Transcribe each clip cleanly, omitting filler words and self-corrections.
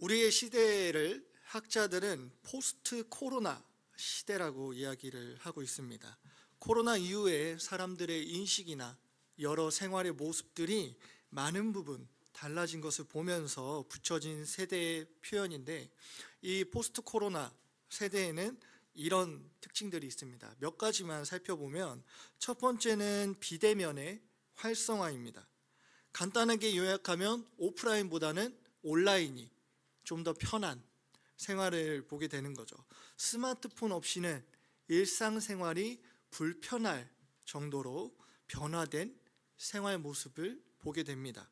우리의 시대를 학자들은 포스트 코로나 시대라고 이야기를 하고 있습니다. 코로나 이후에 사람들의 인식이나 여러 생활의 모습들이 많은 부분 달라진 것을 보면서 붙여진 세대의 표현인데, 이 포스트 코로나 세대에는 이런 특징들이 있습니다. 몇 가지만 살펴보면, 첫 번째는 비대면의 활성화입니다. 간단하게 요약하면 오프라인보다는 온라인이 좀 더 편한 생활을 보게 되는 거죠. 스마트폰 없이는 일상생활이 불편할 정도로 변화된 생활 모습을 보게 됩니다.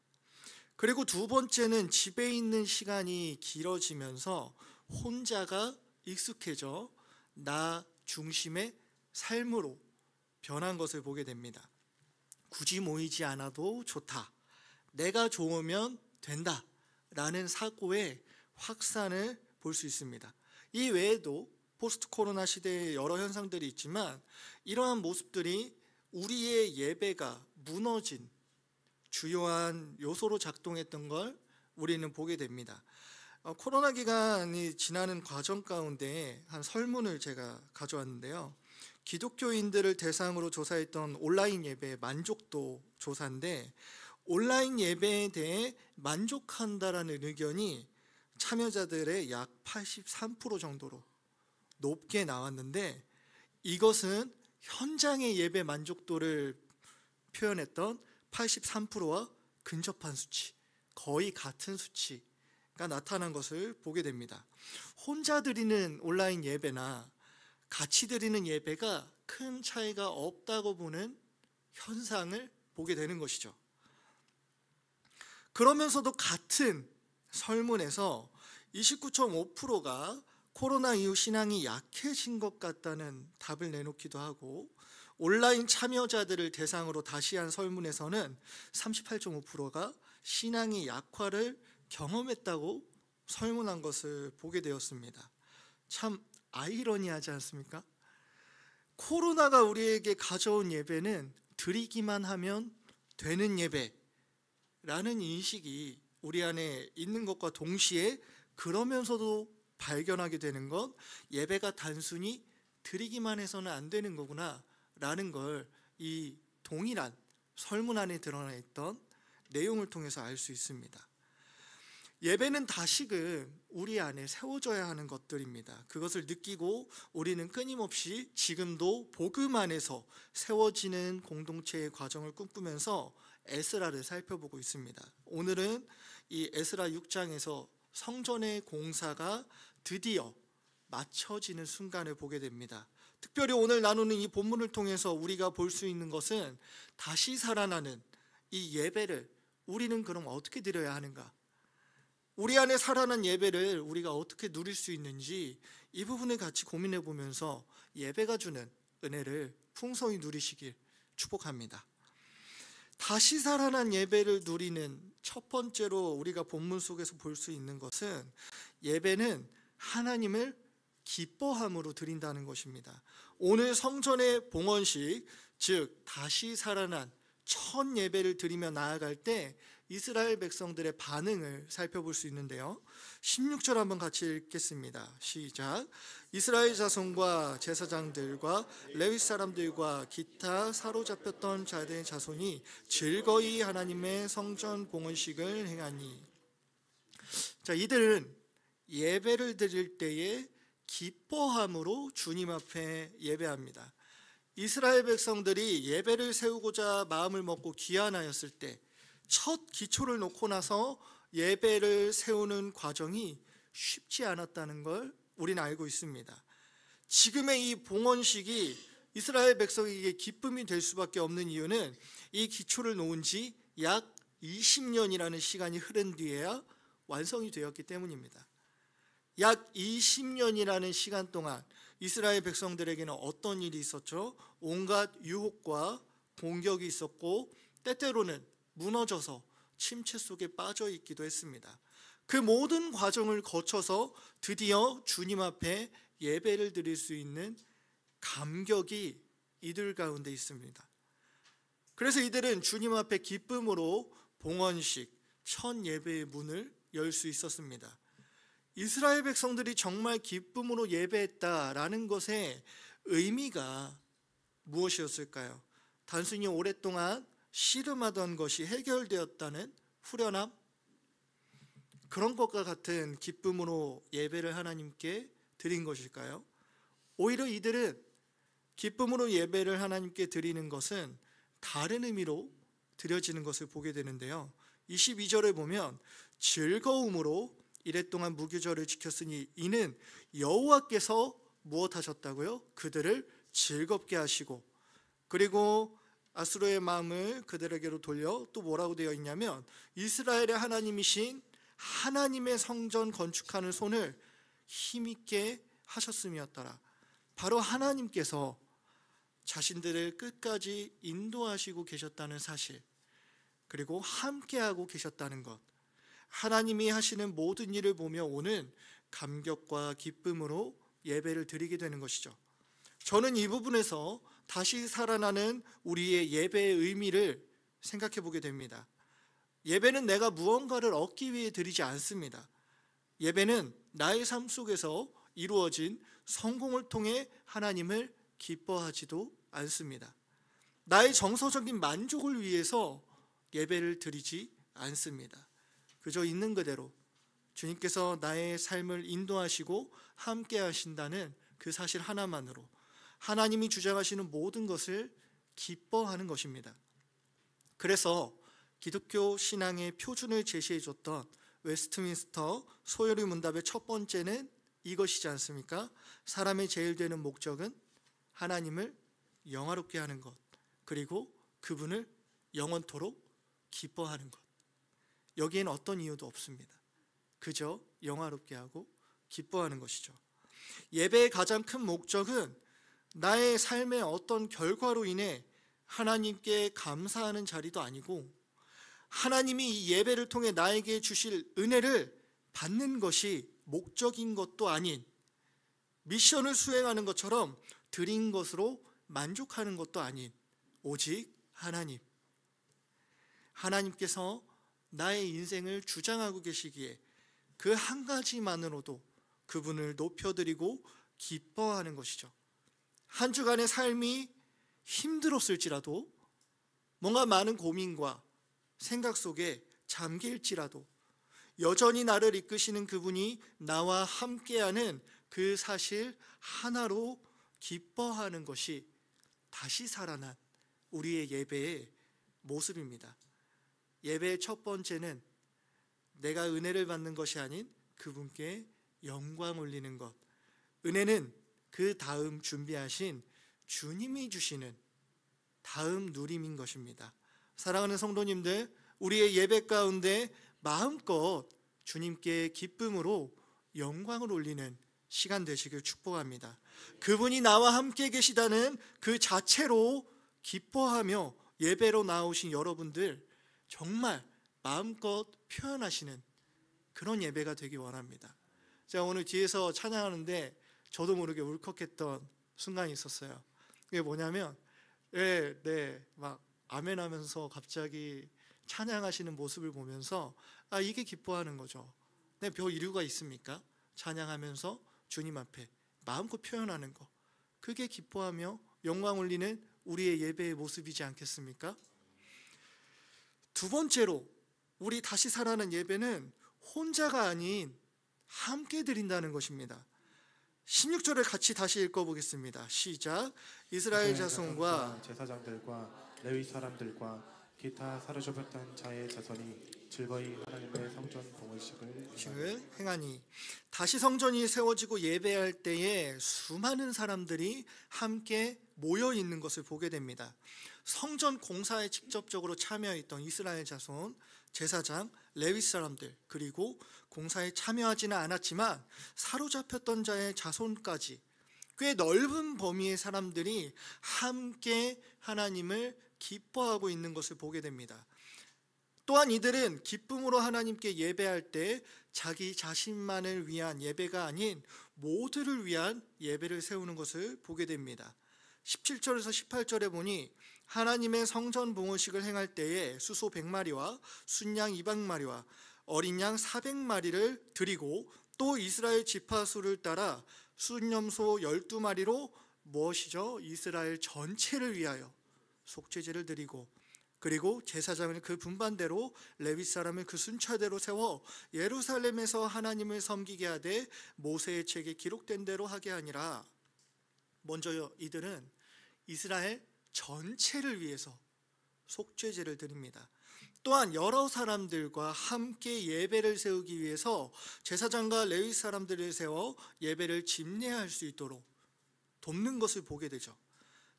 그리고 두 번째는 집에 있는 시간이 길어지면서 혼자가 익숙해져 나 중심의 삶으로 변한 것을 보게 됩니다. 굳이 모이지 않아도 좋다, 내가 좋으면 된다 라는 사고의 확산을 볼 수 있습니다. 이 외에도 포스트 코로나 시대에 여러 현상들이 있지만, 이러한 모습들이 우리의 예배가 무너진 주요한 요소로 작동했던 걸 우리는 보게 됩니다. 코로나 기간이 지나는 과정 가운데 한 설문을 제가 가져왔는데요. 기독교인들을 대상으로 조사했던 온라인 예배 만족도 조사인데, 온라인 예배에 대해 만족한다라는 의견이 참여자들의 약 83% 정도로 높게 나왔는데, 이것은 현장의 예배 만족도를 표현했던 83%와 근접한 수치, 거의 같은 수치가 나타난 것을 보게 됩니다. 혼자 드리는 온라인 예배나 같이 드리는 예배가 큰 차이가 없다고 보는 현상을 보게 되는 것이죠. 그러면서도 같은 설문에서 29.5%가 코로나 이후 신앙이 약해진 것 같다는 답을 내놓기도 하고, 온라인 참여자들을 대상으로 다시 한 설문에서는 38.5%가 신앙의 약화를 경험했다고 설문한 것을 보게 되었습니다. 참 아이러니하지 않습니까? 코로나가 우리에게 가져온 예배는 드리기만 하면 되는 예배라는 인식이 우리 안에 있는 것과 동시에, 그러면서도 발견하게 되는 것, 예배가 단순히 드리기만 해서는 안 되는 거구나 라는 걸 이 동일한 설문 안에 드러나 있던 내용을 통해서 알 수 있습니다. 예배는 다시금 우리 안에 세워져야 하는 것들입니다. 그것을 느끼고 우리는 끊임없이 지금도 복음 안에서 세워지는 공동체의 과정을 꿈꾸면서 에스라를 살펴보고 있습니다. 오늘은 이 에스라 6장에서 성전의 공사가 드디어 마쳐지는 순간을 보게 됩니다. 특별히 오늘 나누는 이 본문을 통해서 우리가 볼 수 있는 것은, 다시 살아나는 이 예배를 우리는 그럼 어떻게 드려야 하는가? 우리 안에 살아난 예배를 우리가 어떻게 누릴 수 있는지, 이 부분을 같이 고민해 보면서 예배가 주는 은혜를 풍성히 누리시길 축복합니다. 다시 살아난 예배를 누리는 첫 번째로 우리가 본문 속에서 볼 수 있는 것은, 예배는 하나님을 기뻐함으로 드린다는 것입니다. 오늘 성전의 봉헌식, 즉 다시 살아난 첫 예배를 드리며 나아갈 때 이스라엘 백성들의 반응을 살펴볼 수 있는데요. 16절 한번 같이 읽겠습니다. 시작. 이스라엘 자손과 제사장들과 레위 사람들과 기타 사로잡혔던 자들의 자손이 즐거이 하나님의 성전 봉헌식을 행하니. 자, 이들은 예배를 드릴 때에 기뻐함으로 주님 앞에 예배합니다. 이스라엘 백성들이 예배를 세우고자 마음을 먹고 귀환하였을 때 첫 기초를 놓고 나서 예배를 세우는 과정이 쉽지 않았다는 걸 우리는 알고 있습니다. 지금의 이 봉헌식이 이스라엘 백성에게 기쁨이 될 수밖에 없는 이유는, 이 기초를 놓은 지 약 20년이라는 시간이 흐른 뒤에야 완성이 되었기 때문입니다. 약 20년이라는 시간 동안 이스라엘 백성들에게는 어떤 일이 있었죠? 온갖 유혹과 공격이 있었고, 때때로는 무너져서 침체 속에 빠져 있기도 했습니다. 그 모든 과정을 거쳐서 드디어 주님 앞에 예배를 드릴 수 있는 감격이 이들 가운데 있습니다. 그래서 이들은 주님 앞에 기쁨으로 봉헌식 첫 예배의 문을 열 수 있었습니다. 이스라엘 백성들이 정말 기쁨으로 예배했다라는 것의 의미가 무엇이었을까요? 단순히 오랫동안 씨름하던 것이 해결되었다는 후련함? 그런 것과 같은 기쁨으로 예배를 하나님께 드린 것일까요? 오히려 이들은 기쁨으로 예배를 하나님께 드리는 것은 다른 의미로 드려지는 것을 보게 되는데요. 22절을 보면 즐거움으로 이랫동안 무교절을 지켰으니 이는 여호와께서 무엇하셨다고요? 그들을 즐겁게 하시고, 그리고 아수르의 마음을 그들에게로 돌려 또 뭐라고 되어 있냐면 이스라엘의 하나님이신 하나님의 성전 건축하는 손을 힘있게 하셨음이었더라. 바로 하나님께서 자신들을 끝까지 인도하시고 계셨다는 사실, 그리고 함께하고 계셨다는 것, 하나님이 하시는 모든 일을 보며 오는 감격과 기쁨으로 예배를 드리게 되는 것이죠. 저는 이 부분에서 다시 살아나는 우리의 예배의 의미를 생각해 보게 됩니다. 예배는 내가 무언가를 얻기 위해 드리지 않습니다. 예배는 나의 삶 속에서 이루어진 성공을 통해 하나님을 기뻐하지도 않습니다. 나의 정서적인 만족을 위해서 예배를 드리지 않습니다. 그저 있는 그대로 주님께서 나의 삶을 인도하시고 함께 하신다는 그 사실 하나만으로 하나님이 주장하시는 모든 것을 기뻐하는 것입니다. 그래서 기독교 신앙의 표준을 제시해 줬던 웨스트민스터 소요리 문답의 첫 번째는 이것이지 않습니까? 사람의 제일 되는 목적은 하나님을 영화롭게 하는 것, 그리고 그분을 영원토록 기뻐하는 것. 여기엔 어떤 이유도 없습니다. 그저 영화롭게 하고 기뻐하는 것이죠. 예배의 가장 큰 목적은 나의 삶의 어떤 결과로 인해 하나님께 감사하는 자리도 아니고, 하나님이 이 예배를 통해 나에게 주실 은혜를 받는 것이 목적인 것도 아닌, 미션을 수행하는 것처럼 드린 것으로 만족하는 것도 아닌, 오직 하나님께서 나의 인생을 주장하고 계시기에 그 한 가지만으로도 그분을 높여드리고 기뻐하는 것이죠. 한 주간의 삶이 힘들었을지라도, 뭔가 많은 고민과 생각 속에 잠길지라도 여전히 나를 이끄시는 그분이 나와 함께하는 그 사실 하나로 기뻐하는 것이 다시 살아난 우리의 예배의 모습입니다. 예배의 첫 번째는 내가 은혜를 받는 것이 아닌 그분께 영광 올리는 것. 은혜는 그 다음 준비하신 주님이 주시는 다음 누림인 것입니다. 사랑하는 성도님들, 우리의 예배 가운데 마음껏 주님께 기쁨으로 영광을 올리는 시간 되시길 축복합니다. 그분이 나와 함께 계시다는 그 자체로 기뻐하며 예배로 나오신 여러분들, 정말 마음껏 표현하시는 그런 예배가 되기 원합니다. 제가 오늘 뒤에서 찬양하는데 저도 모르게 울컥했던 순간이 있었어요. 그게 뭐냐면 막 아멘 하면서 갑자기 찬양하시는 모습을 보면서 이게 기뻐하는 거죠. 별 이유가 있습니까? 찬양하면서 주님 앞에 마음껏 표현하는 거, 그게 기뻐하며 영광 올리는 우리의 예배의 모습이지 않겠습니까? 두 번째로 우리 다시 살아난 예배는 혼자가 아닌 함께 드린다는 것입니다. 16절을 같이 다시 읽어보겠습니다. 시작. 이스라엘 자손과 제사장들과 레위 사람들과 기타 사로잡혔던 자의 자손이 즐거이 하나님의 성전 봉헌식을 행하니, 다시 성전이 세워지고 예배할 때에 수많은 사람들이 함께 모여 있는 것을 보게 됩니다. 성전 공사에 직접적으로 참여했던 이스라엘 자손, 제사장, 레위 사람들, 그리고 공사에 참여하지는 않았지만 사로잡혔던 자의 자손까지 꽤 넓은 범위의 사람들이 함께 하나님을 기뻐하고 있는 것을 보게 됩니다. 또한 이들은 기쁨으로 하나님께 예배할 때 자기 자신만을 위한 예배가 아닌 모두를 위한 예배를 세우는 것을 보게 됩니다. 17절에서 18절에 보니 하나님의 성전 봉헌식을 행할 때에 수소 100마리와 순양 200마리와 어린 양 400마리를 드리고 또 이스라엘 지파수를 따라 순염소 12마리로 무엇이죠? 이스라엘 전체를 위하여 속죄제를 드리고, 그리고 제사장을 그 분반대로 레위 사람을 그 순차대로 세워 예루살렘에서 하나님을 섬기게 하되 모세의 책에 기록된 대로 하게 하니라. 먼저 이들은 이스라엘 전체를 위해서 속죄제를 드립니다. 또한 여러 사람들과 함께 예배를 세우기 위해서 제사장과 레위 사람들을 세워 예배를 집례할 수 있도록 돕는 것을 보게 되죠.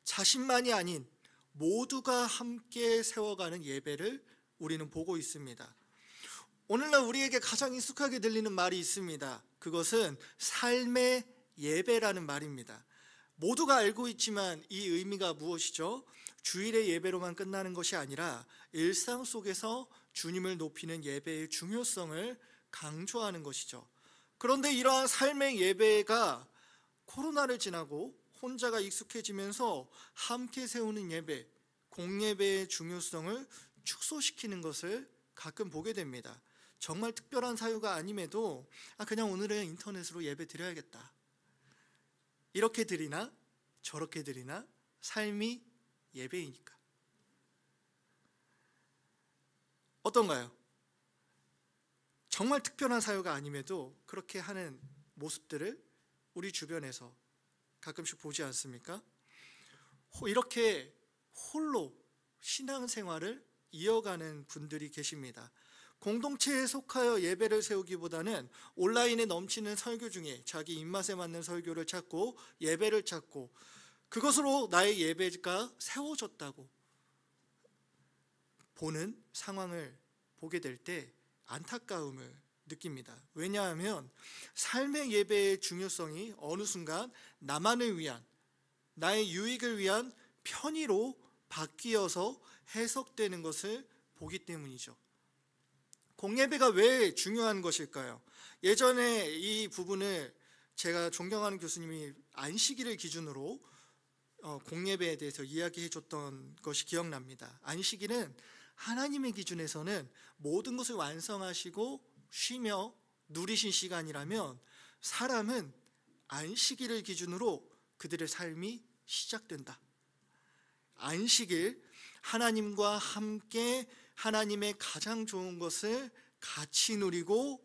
자신만이 아닌 모두가 함께 세워가는 예배를 우리는 보고 있습니다. 오늘날 우리에게 가장 익숙하게 들리는 말이 있습니다. 그것은 삶의 예배라는 말입니다. 모두가 알고 있지만 이 의미가 무엇이죠? 주일의 예배로만 끝나는 것이 아니라 일상 속에서 주님을 높이는 예배의 중요성을 강조하는 것이죠. 그런데 이러한 삶의 예배가 코로나를 지나고 혼자가 익숙해지면서 함께 세우는 예배, 공예배의 중요성을 축소시키는 것을 가끔 보게 됩니다. 정말 특별한 사유가 아님에도 그냥 오늘은 인터넷으로 예배 드려야겠다, 이렇게 드리나 저렇게 드리나 삶이 예배이니까. 어떤가요? 정말 특별한 사유가 아님에도 그렇게 하는 모습들을 우리 주변에서 가끔씩 보지 않습니까? 이렇게 홀로 신앙생활을 이어가는 분들이 계십니다. 공동체에 속하여 예배를 세우기보다는 온라인에 넘치는 설교 중에 자기 입맛에 맞는 설교를 찾고 예배를 찾고 그것으로 나의 예배가 세워졌다고 보는 상황을 보게 될 때 안타까움을 느낍니다. 왜냐하면 삶의 예배의 중요성이 어느 순간 나만을 위한, 나의 유익을 위한 편의로 바뀌어서 해석되는 것을 보기 때문이죠. 공예배가 왜 중요한 것일까요? 예전에 이 부분을 제가 존경하는 교수님이 안식일을 기준으로 공예배에 대해서 이야기해 줬던 것이 기억납니다. 안식일은 하나님의 기준에서는 모든 것을 완성하시고 쉬며 누리신 시간이라면 사람은 안식일을 기준으로 그들의 삶이 시작된다. 안식일, 하나님과 함께 하나님의 가장 좋은 것을 같이 누리고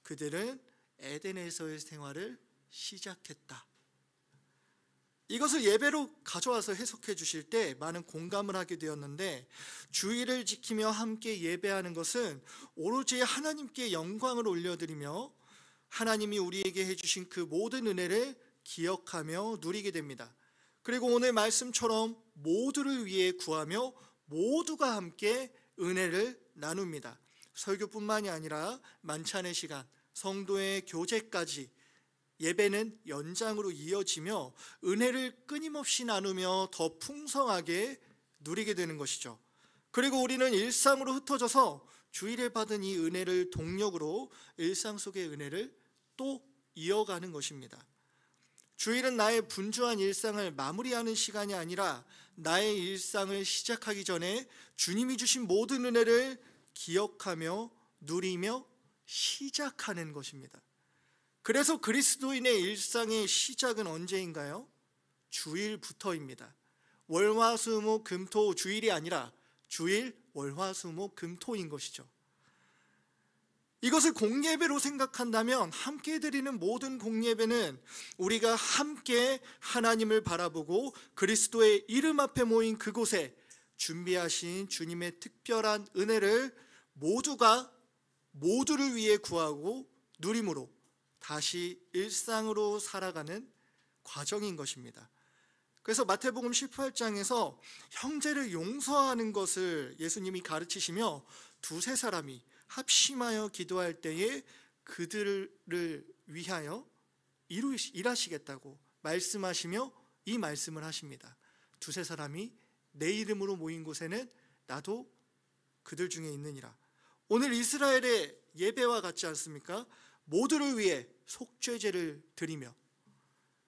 그들은 에덴에서의 생활을 시작했다. 이것을 예배로 가져와서 해석해 주실 때 많은 공감을 하게 되었는데, 주일을 지키며 함께 예배하는 것은 오로지 하나님께 영광을 올려드리며 하나님이 우리에게 해주신 그 모든 은혜를 기억하며 누리게 됩니다. 그리고 오늘 말씀처럼 모두를 위해 구하며 모두가 함께 은혜를 나눕니다. 설교뿐만이 아니라 만찬의 시간, 성도의 교제까지 예배는 연장으로 이어지며 은혜를 끊임없이 나누며 더 풍성하게 누리게 되는 것이죠. 그리고 우리는 일상으로 흩어져서 주일에 받은 이 은혜를 동력으로 일상 속의 은혜를 또 이어가는 것입니다. 주일은 나의 분주한 일상을 마무리하는 시간이 아니라 나의 일상을 시작하기 전에 주님이 주신 모든 은혜를 기억하며 누리며 시작하는 것입니다. 그래서 그리스도인의 일상의 시작은 언제인가요? 주일부터입니다. 월화수목 금토 주일이 아니라 주일 월화수목 금토인 것이죠. 이것을 공예배로 생각한다면 함께 드리는 모든 공예배는 우리가 함께 하나님을 바라보고 그리스도의 이름 앞에 모인 그곳에 준비하신 주님의 특별한 은혜를 모두를 위해 구하고 누림으로 다시 일상으로 살아가는 과정인 것입니다. 그래서 마태복음 18장에서 형제를 용서하는 것을 예수님이 가르치시며 두세 사람이 합심하여 기도할 때에 그들을 위하여 일하시겠다고 말씀하시며 이 말씀을 하십니다. 두세 사람이 내 이름으로 모인 곳에는 나도 그들 중에 있느니라. 오늘 이스라엘의 예배와 같지 않습니까? 모두를 위해 속죄제를 드리며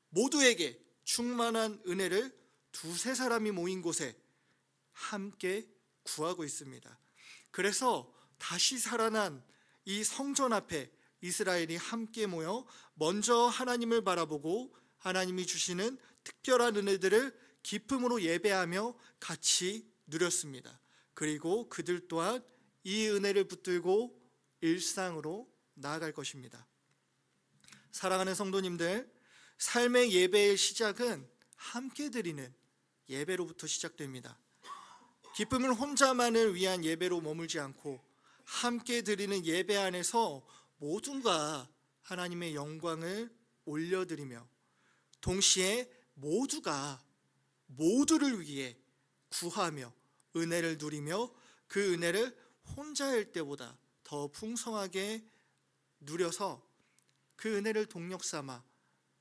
모두에게 충만한 은혜를 두세 사람이 모인 곳에 함께 구하고 있습니다. 그래서 다시 살아난 이 성전 앞에 이스라엘이 함께 모여 먼저 하나님을 바라보고 하나님이 주시는 특별한 은혜들을 기쁨으로 예배하며 같이 누렸습니다. 그리고 그들 또한 이 은혜를 붙들고 일상으로 나아갈 것입니다. 사랑하는 성도님들, 삶의 예배의 시작은 함께 드리는 예배로부터 시작됩니다. 기쁨을 혼자만을 위한 예배로 머물지 않고 함께 드리는 예배 안에서 모두가 하나님의 영광을 올려드리며 동시에 모두가 모두를 위해 구하며 은혜를 누리며 그 은혜를 혼자일 때보다 더 풍성하게 누려서 그 은혜를 동력 삼아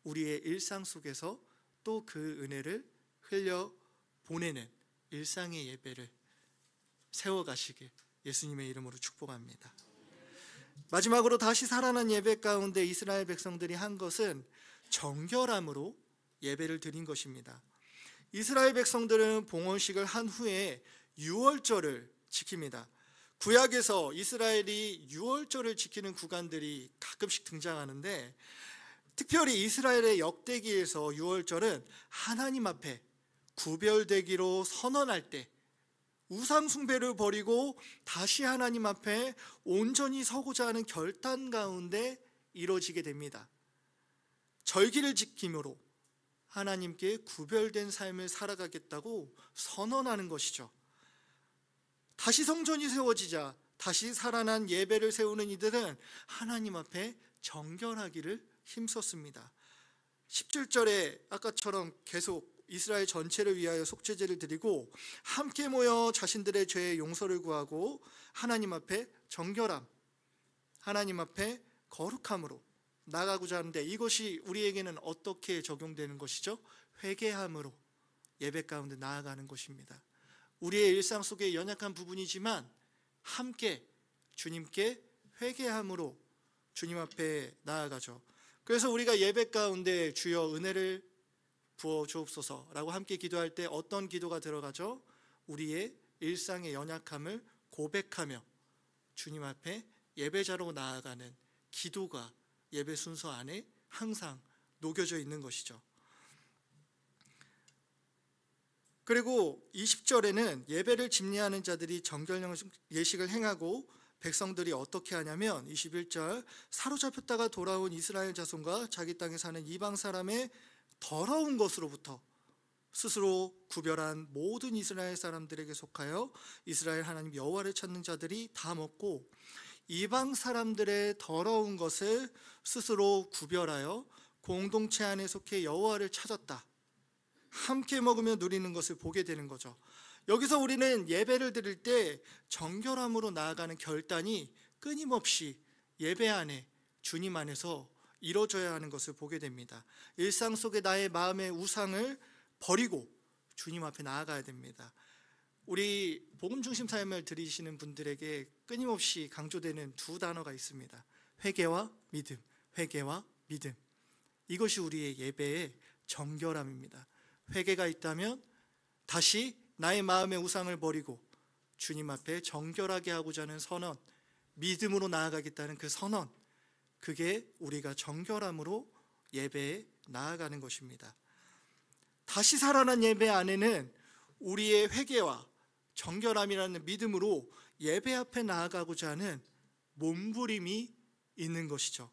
우리의 일상 속에서 또 그 은혜를 흘려 보내는 일상의 예배를 세워가시길 예수님의 이름으로 축복합니다. 마지막으로 다시 살아난 예배 가운데 이스라엘 백성들이 한 것은 정결함으로 예배를 드린 것입니다. 이스라엘 백성들은 봉헌식을 한 후에 유월절을 지킵니다. 구약에서 이스라엘이 유월절을 지키는 구간들이 가끔씩 등장하는데, 특별히 이스라엘의 역대기에서 유월절은 하나님 앞에 구별되기로 선언할 때 우상 숭배를 버리고 다시 하나님 앞에 온전히 서고자 하는 결단 가운데 이루어지게 됩니다. 절기를 지킴으로 하나님께 구별된 삶을 살아가겠다고 선언하는 것이죠. 다시 성전이 세워지자 다시 살아난 예배를 세우는 이들은 하나님 앞에 정결하기를 힘썼습니다. 17절에 아까처럼 계속 이스라엘 전체를 위하여 속죄제를 드리고 함께 모여 자신들의 죄의 용서를 구하고 하나님 앞에 정결함, 하나님 앞에 거룩함으로 나가고자 하는데, 이것이 우리에게는 어떻게 적용되는 것이죠? 회개함으로 예배 가운데 나아가는 것입니다. 우리의 일상 속에 연약한 부분이지만 함께 주님께 회개함으로 주님 앞에 나아가죠. 그래서 우리가 예배 가운데 주여 은혜를 부어 주옵소서라고 함께 기도할 때 어떤 기도가 들어가죠? 우리의 일상의 연약함을 고백하며 주님 앞에 예배자로 나아가는 기도가 예배 순서 안에 항상 녹여져 있는 것이죠. 그리고 20절에는 예배를 집례하는 자들이 정결 예식을 행하고 백성들이 어떻게 하냐면 21절, 사로잡혔다가 돌아온 이스라엘 자손과 자기 땅에 사는 이방 사람의 더러운 것으로부터 스스로 구별한 모든 이스라엘 사람들에게 속하여 이스라엘 하나님 여호와를 찾는 자들이 다 먹고, 이방 사람들의 더러운 것을 스스로 구별하여 공동체 안에 속해 여호와를 찾았다, 함께 먹으며 누리는 것을 보게 되는 거죠. 여기서 우리는 예배를 드릴 때 정결함으로 나아가는 결단이 끊임없이 예배 안에 주님 안에서 이루어져야 하는 것을 보게 됩니다. 일상 속에 나의 마음의 우상을 버리고 주님 앞에 나아가야 됩니다. 우리 복음 중심 삶을 들이시는 분들에게 끊임없이 강조되는 두 단어가 있습니다. 회개와 믿음, 회개와 믿음. 이것이 우리의 예배의 정결함입니다. 회개가 있다면 다시 나의 마음의 우상을 버리고 주님 앞에 정결하게 하고자 하는 선언, 믿음으로 나아가겠다는 그 선언, 그게 우리가 정결함으로 예배에 나아가는 것입니다. 다시 살아난 예배 안에는 우리의 회개와 정결함이라는 믿음으로 예배 앞에 나아가고자 하는 몸부림이 있는 것이죠.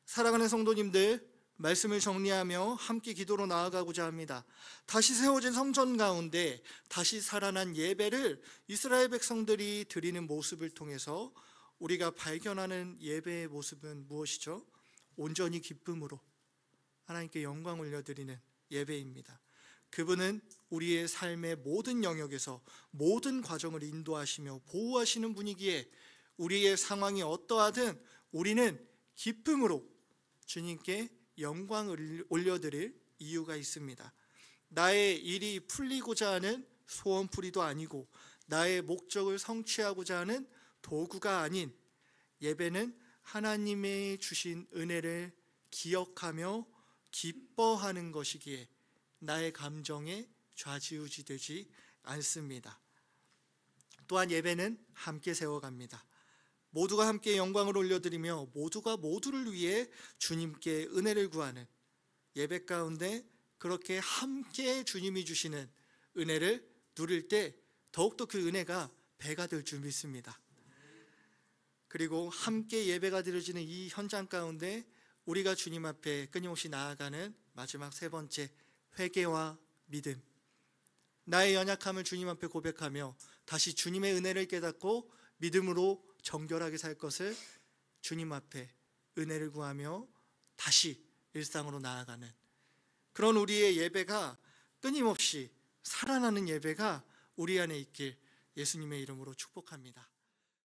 사랑하는 성도님들, 말씀을 정리하며 함께 기도로 나아가고자 합니다. 다시 세워진 성전 가운데 다시 살아난 예배를 이스라엘 백성들이 드리는 모습을 통해서 우리가 발견하는 예배의 모습은 무엇이죠? 온전히 기쁨으로 하나님께 영광 올려드리는 예배입니다. 그분은 우리의 삶의 모든 영역에서 모든 과정을 인도하시며 보호하시는 분이기에 우리의 상황이 어떠하든 우리는 기쁨으로 주님께 영광을 올려드릴 이유가 있습니다. 나의 일이 풀리고자 하는 소원풀이도 아니고 나의 목적을 성취하고자 하는 도구가 아닌, 예배는 하나님의 주신 은혜를 기억하며 기뻐하는 것이기에 나의 감정에 좌지우지되지 않습니다. 또한 예배는 함께 세워갑니다. 모두가 함께 영광을 올려드리며 모두가 모두를 위해 주님께 은혜를 구하는 예배 가운데 그렇게 함께 주님이 주시는 은혜를 누릴 때 더욱더 그 은혜가 배가 될 줄 믿습니다. 그리고 함께 예배가 드려지는 이 현장 가운데 우리가 주님 앞에 끊임없이 나아가는 마지막 세 번째, 회개와 믿음. 나의 연약함을 주님 앞에 고백하며 다시 주님의 은혜를 깨닫고 믿음으로 정결하게 살 것을 주님 앞에 은혜를 구하며 다시 일상으로 나아가는 그런 우리의 예배가 끊임없이 살아나는 예배가 우리 안에 있길 예수님의 이름으로 축복합니다.